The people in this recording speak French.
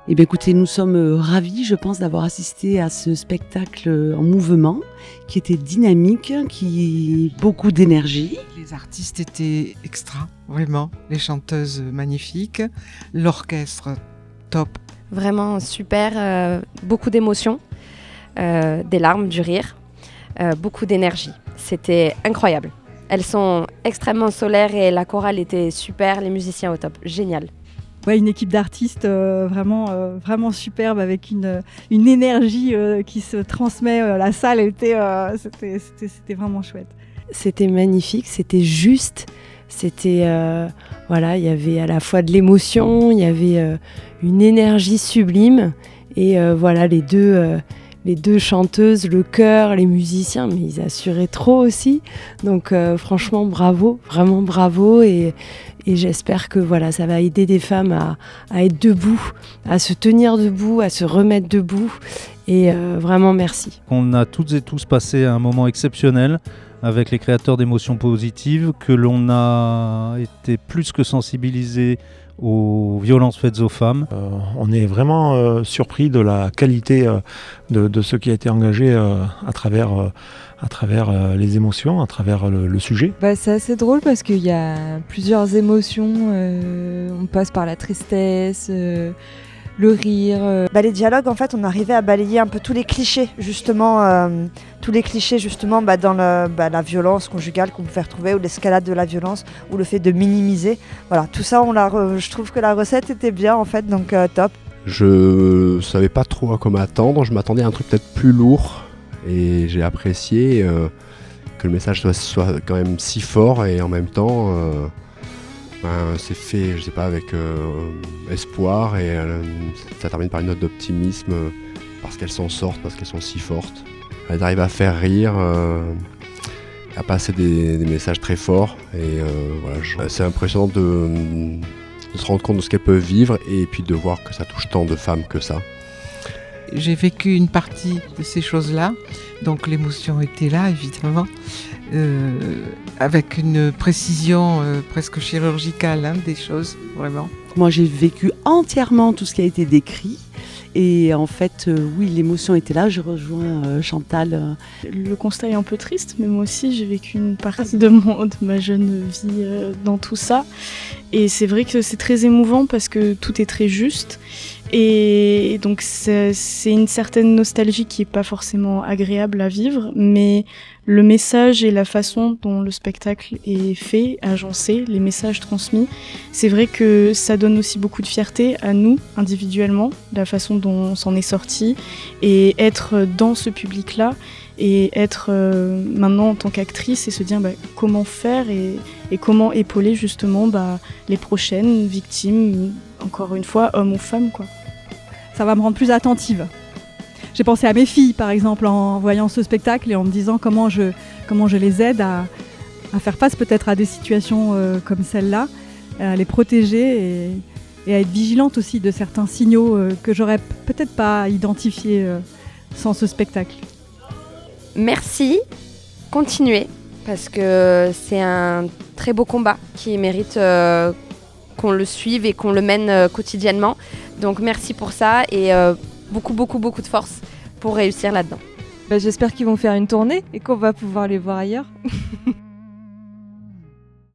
Eh bien, écoutez, nous sommes ravis, je pense, d'avoir assisté à ce spectacle en mouvement, qui était dynamique, qui beaucoup d'énergie. Les artistes étaient extra, vraiment. Les chanteuses magnifiques, l'orchestre top. Vraiment super, beaucoup d'émotions, des larmes, du rire, beaucoup d'énergie. C'était incroyable. Elles sont extrêmement solaires et la chorale était super, les musiciens au top, génial. Ouais, une équipe d'artistes vraiment superbe avec une énergie qui se transmet. La salle c'était vraiment chouette. C'était magnifique, c'était juste, c'était voilà, il y avait à la fois de l'émotion, il y avait une énergie sublime et voilà les deux chanteuses, le chœur, les musiciens, mais ils assuraient trop aussi. Donc franchement bravo, vraiment bravo et j'espère que voilà, ça va aider des femmes à être debout, à se tenir debout, à se remettre debout. Et vraiment merci. On a toutes et tous passé un moment exceptionnel avec les créateurs d'émotions positives, que l'on a été plus que sensibilisés aux violences faites aux femmes. On est vraiment surpris de la qualité de ce qui a été engagé à travers les émotions, à travers le sujet. C'est assez drôle parce qu'il y a plusieurs émotions. On passe par la tristesse, le rire. Les dialogues, en fait, on arrivait à balayer un peu tous les clichés, justement, dans la violence conjugale qu'on pouvait retrouver, ou l'escalade de la violence, ou le fait de minimiser. Voilà, tout ça, je trouve que la recette était bien, en fait, donc top. Je savais pas trop à quoi m'attendre, je m'attendais à un truc peut-être plus lourd, et j'ai apprécié que le message soit quand même si fort, et en même temps... c'est fait, je sais pas, avec espoir, et ça termine par une note d'optimisme parce qu'elles s'en sortent, parce qu'elles sont si fortes. Elles arrivent à faire rire, à passer des messages très forts, et voilà, c'est impressionnant de se rendre compte de ce qu'elles peuvent vivre et puis de voir que ça touche tant de femmes que ça. J'ai vécu une partie de ces choses-là, donc l'émotion était là, évidemment. Avec une précision presque chirurgicale des choses, vraiment. Moi, j'ai vécu entièrement tout ce qui a été décrit. Et en fait, oui, l'émotion était là. Je rejoins Chantal. Le constat est un peu triste, mais moi aussi, j'ai vécu une partie de ma jeune vie dans tout ça. Et c'est vrai que c'est très émouvant parce que tout est très juste. Et donc, c'est une certaine nostalgie qui n'est pas forcément agréable à vivre, mais le message et la façon dont le spectacle est fait, agencé, les messages transmis, c'est vrai que ça donne aussi beaucoup de fierté à nous, individuellement, la façon dont on s'en est sorti, et être dans ce public-là, et être maintenant en tant qu'actrice, et se dire comment faire et comment épauler justement les prochaines victimes, encore une fois, hommes ou femmes, quoi. Ça va me rendre plus attentive. J'ai pensé à mes filles, par exemple, en voyant ce spectacle et en me disant comment je les aide à faire face peut-être à des situations comme celle-là, à les protéger et à être vigilante aussi de certains signaux que j'aurais peut-être pas identifiés sans ce spectacle. Merci, continuez, parce que c'est un très beau combat qui mérite qu'on le suive et qu'on le mène quotidiennement. Donc merci pour ça et beaucoup de force pour réussir là-dedans. J'espère qu'ils vont faire une tournée et qu'on va pouvoir les voir ailleurs.